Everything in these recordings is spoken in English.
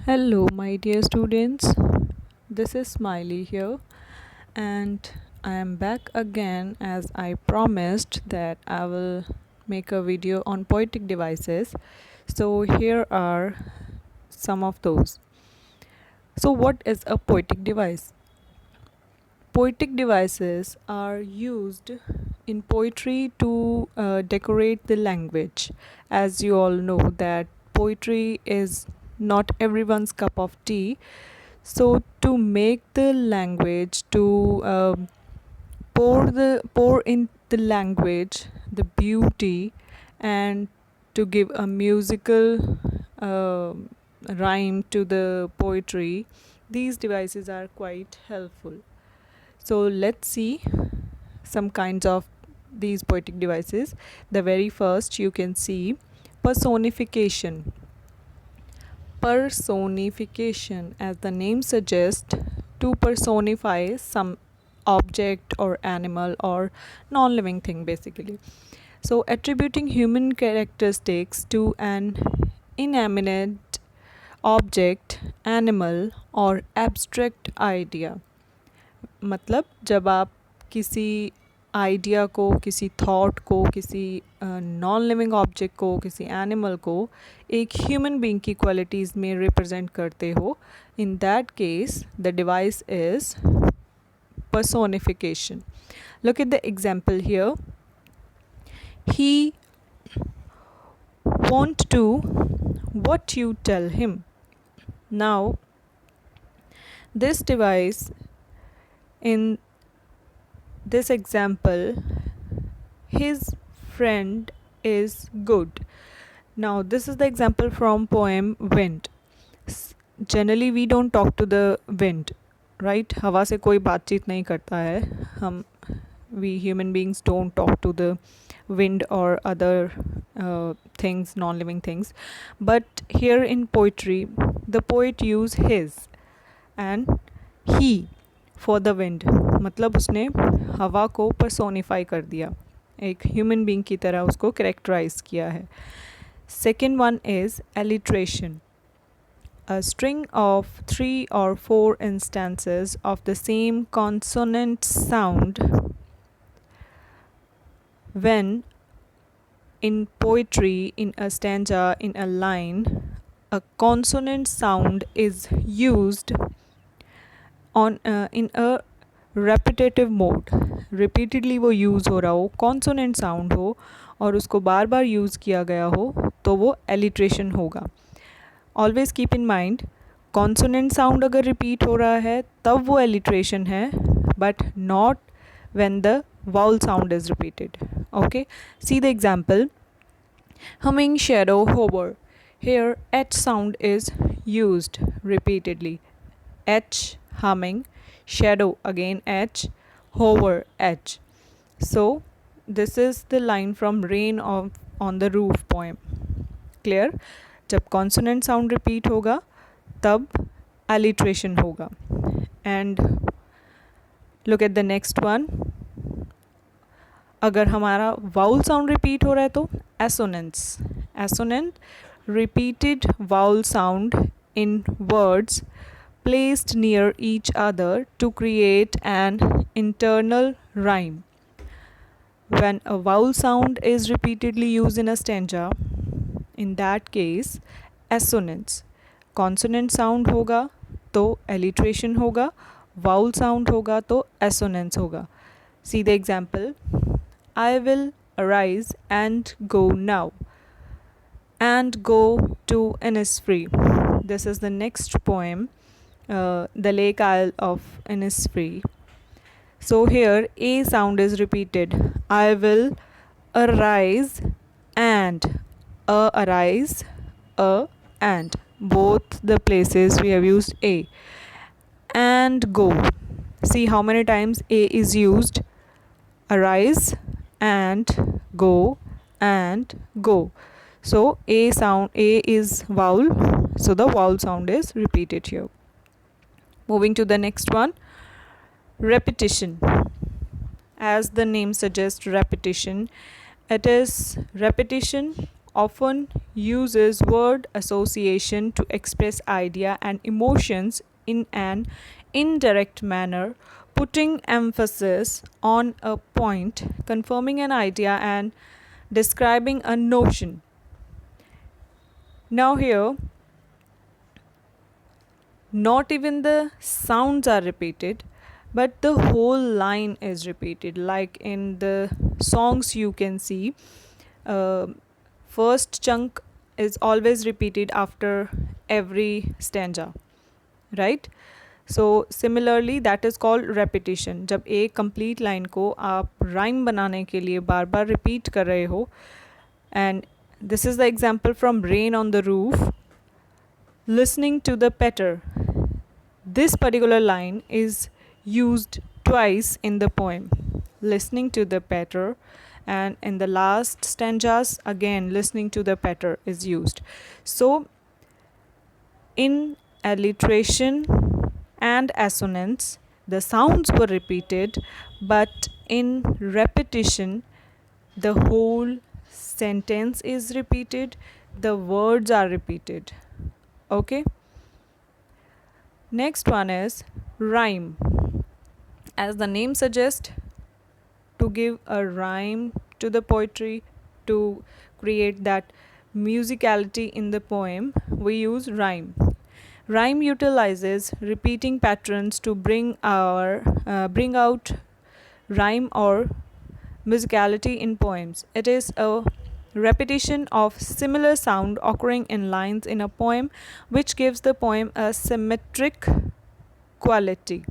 Hello, my dear students. This is Smiley here, and I am back again as I promised that I will make a video on poetic devices. So, here are some of those. So, what is a poetic device? Poetic devices are used in poetry to decorate the language. As you all know, that poetry is not everyone's cup of tea. So to make the language, to pour in the language the beauty, and to give a musical rhyme to the poetry, these devices are quite helpful. So let's see some kinds of these poetic devices. The very first you can see personification. Personification, as the name suggests, to personify some object or animal or non living thing basically. So, attributing human characteristics to an inanimate object, animal, or abstract idea. मतलब जब आप किसी idea को, किसी thought को, किसी non living object को, किसी एनिमल को एक ह्यूमन बीइंग की क्वालिटीज़ में रिप्रेजेंट करते हो, in that case the device is personification. Look at the example here. He won't do what you tell him. Now, this device in this example, his friend is good. Now, this is the example from poem Wind. Generally, we don't talk to the wind, right? हवा से कोई बातचीत नहीं करता है. हम we human beings don't talk to the wind or other things, non-living things. But here in poetry, the poet use his and he for the wind. मतलब उसने हवा को personify कर दिया, एक ह्यूमन बीइंग की तरह उसको करेक्टराइज किया है. Second one is alliteration. A string of 3 or 4 instances of the same consonant sound. When in poetry, in a stanza, in a line, a consonant sound is used on in a repetitive mode. Repeatedly वो use हो रहा हो, consonant sound हो और उसको बार बार use किया गया हो, तो वो एलिट्रेशन होगा. Always keep in mind, consonant sound अगर रिपीट हो रहा है तब वो एलिट्रेशन है, but not when the vowel sound is repeated. Okay, see the example. Humming shadow hover. Here H sound is used repeatedly. H, humming, shadow, again H, hover, H. So this is the line from Rain on the Roof poem. Clear? जब consonant sound repeat होगा तब alliteration होगा. And look at the next one. अगर हमारा vowel sound repeat हो रहा है तो assonance. Assonant, repeated vowel sound in words placed near each other to create an internal rhyme. When a vowel sound is repeatedly used in a stanza, in that case assonance. Consonant sound होगा तो alliteration होगा, vowel sound होगा तो assonance होगा. See the example. I will arise and go now. And go to Innisfree. This is the next poem, The Lake Isle of Innisfree. So here A sound is repeated. I will arise and arise, and both the places we have used A. And go. See how many times A is used. Arise and go and go. So A sound, A is vowel, so the vowel sound is repeated here. Moving to the next one, repetition. As the name suggests, repetition, it is repetition often uses word association to express idea and emotions in an indirect manner, putting emphasis on a point, confirming an idea, and describing a notion. Now, here, not even the sounds are repeated, but the whole line is repeated. Like in the songs, you can see uh, first chunk is always repeated after every stanza, right? So similarly that is called repetition. जब एक complete line को आप rhyme बनाने के लिए बार बार repeat कर रहे हो, and this is the example from Rain on the Roof. Listening to the patter, this particular line is used twice in the poem. Listening to the patter, and in the last stanzas again listening to the patter is used. So in alliteration and assonance the sounds were repeated, but in repetition the whole sentence is repeated, the words are repeated. Okay, next one is rhyme. As the name suggests, to give a rhyme to the poetry, to create that musicality in the poem, we use rhyme. Rhyme utilizes repeating patterns to bring out rhyme or musicality in poems. It is a repetition of similar sound occurring in lines in a poem, which gives the poem a symmetric quality.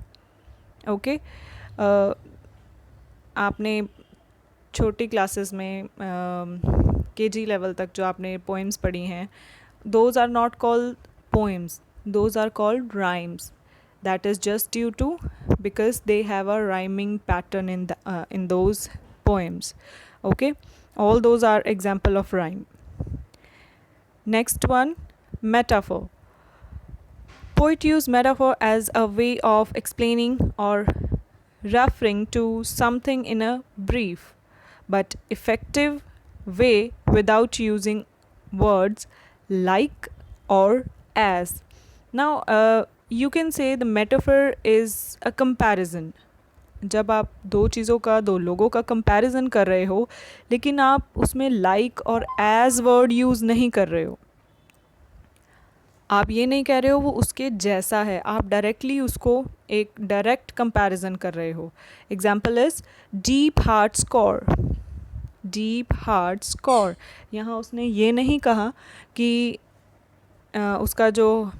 Okay, आपने छोटी classes में KG level तक जो आपने poems पढ़ी हैं, those are not called poems, those are called rhymes. That is just due to because they have a rhyming pattern in those poems. Okay, all those are example of rhyme. Next one, metaphor. Poet use metaphor as a way of explaining or referring to something in a brief but effective way without using words like or as. Now you can say the metaphor is a comparison. जब आप दो चीज़ों का, दो लोगों का comparison कर रहे हो लेकिन आप उसमें लाइक और एज वर्ड यूज़ नहीं कर रहे हो, आप ये नहीं कह रहे हो वो उसके जैसा है, आप डायरेक्टली उसको एक डायरेक्ट कंपैरिजन कर रहे हो. Example is deep heart score. Deep heart score, यहाँ उसने ये नहीं कहा कि उसका जो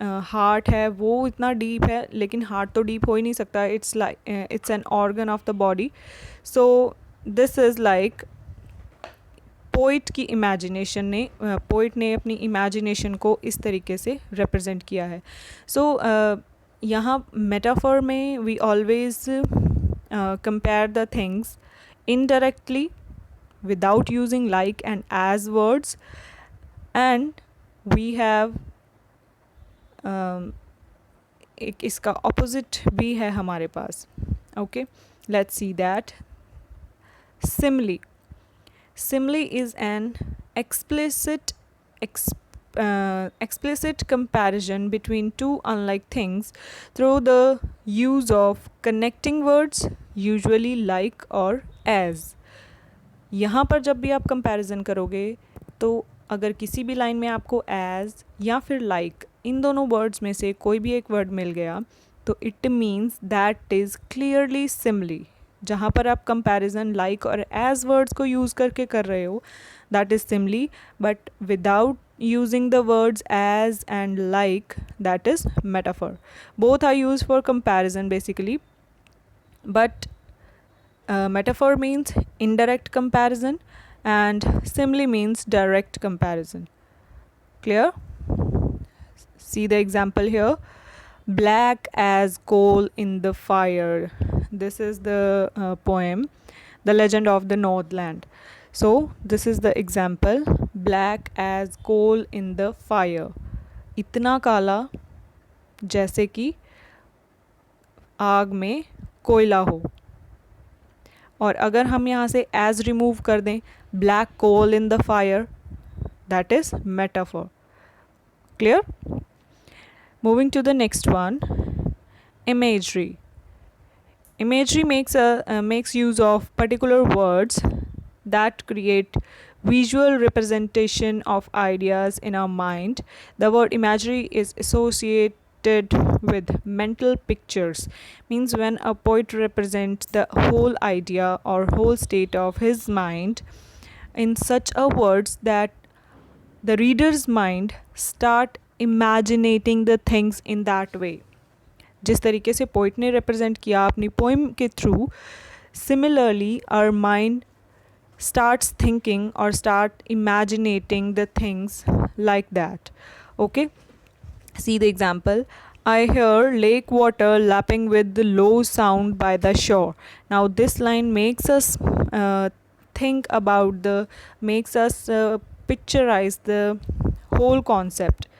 हार्ट है वो इतना डीप है, लेकिन हार्ट तो डीप हो ही नहीं सकता, it's an organ of the body. So this is like poet की इमेजिनेशन ने, पोइट ने अपनी इमेजिनेशन को इस तरीके से रिप्रेजेंट किया है. सो यहाँ मेटाफर में we always compare the things indirectly without using like and as words, and we have एक इसका opposite भी है हमारे पास. Okay, let's see that. Simile. Simile is an explicit comparison between two unlike things through the use of connecting words, usually like or as. यहाँ पर जब भी आप कंपैरिजन करोगे तो अगर किसी भी लाइन में आपको एज या फिर लाइक इन दोनों वर्ड्स में से कोई भी एक वर्ड मिल गया तो it means that is clearly simile. जहाँ पर आप कंपैरिजन लाइक और एज वर्ड्स को यूज़ करके कर रहे हो that is simile, but without using the words as and like, that is metaphor. Both are used for comparison basically, but metaphor means indirect comparison and simile means direct comparison. Clear? See the example here. Black as coal in the fire. This is the poem The Legend of the Northland. So this is the example. Black as coal in the fire. इतना काला जैसे कि आग में कोयला हो. और अगर हम यहाँ से as रिमूव कर दें, black coal in the fire, that is metaphor. Clear? Moving to the next one, imagery. Imagery makes use of particular words that create visual representation of ideas in our mind. The word imagery is associated with mental pictures, means when a poet represents the whole idea or whole state of his mind in such a words that the reader's mind start imagining the things in that way. जिस तरीके से poet ने represent किया अपनी poem के थ्रू, similarly our mind starts thinking or start imagining the things like that. Okay, see the example. I hear lake water lapping with the low sound by the shore. Now this line makes us think about makes us picturize the whole concept.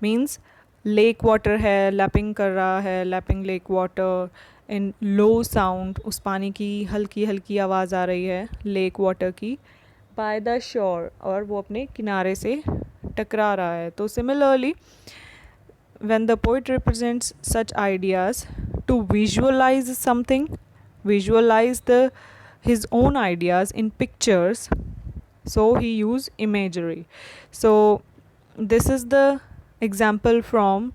Means lake water है, lapping कर रहा है, lapping lake water इन low sound, उस पानी की हल्की हल्की आवाज़ आ रही है लेक वाटर की, बाय द शोर, और वो अपने किनारे से टकरा रहा है. तो similarly when the poet represents such ideas to visualise something, visualise the his own ideas in pictures, so he used imagery. So this is the example from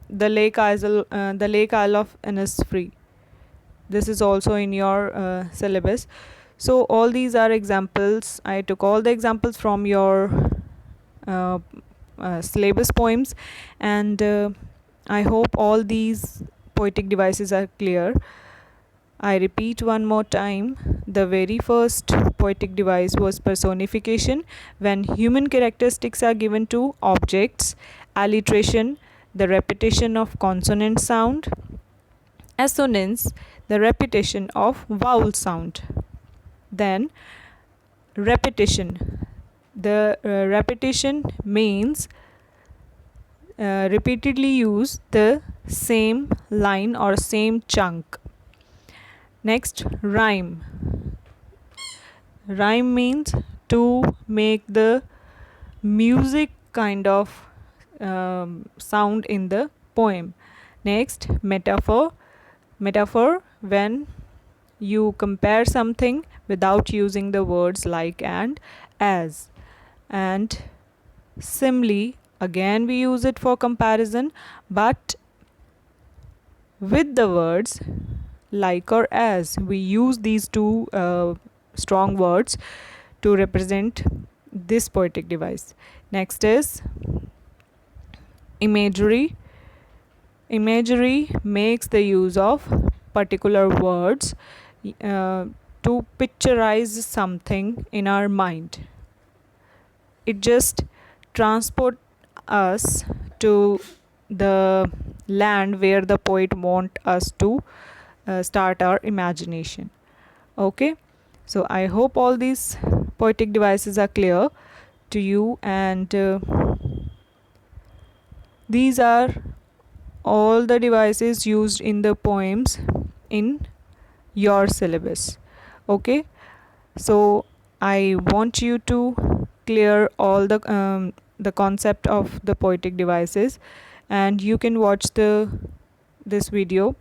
the Lake Isle of Innisfree. This is also in your syllabus. So all these are examples. I took all the examples from your syllabus poems, and I hope all these poetic devices are clear. I repeat one more time. The very first poetic device was personification, when human characteristics are given to objects. Alliteration, the repetition of consonant sound. Assonance, the repetition of vowel sound. Then repetition. The repetition means repeatedly use the same line or same chunk. Next, rhyme. Rhyme means to make the music kind of sound in the poem. Next, metaphor. Metaphor, when you compare something without using the words like and as. And simile, again we use it for comparison, but with the words like or as. We use these two strong words to represent this poetic device. Next is imagery. Imagery makes the use of particular words to picturize something in our mind. It just transport us to the land where the poet want us to start our imagination. Okay, so I hope all these poetic devices are clear to you, and these are all the devices used in the poems in your syllabus. Okay, so I want you to clear all the concept of the poetic devices, and you can watch this video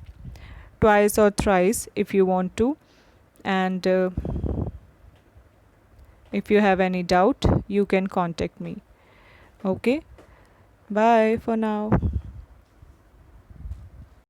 twice or thrice if you want to, and if you have any doubt you can contact me. Okay, bye for now.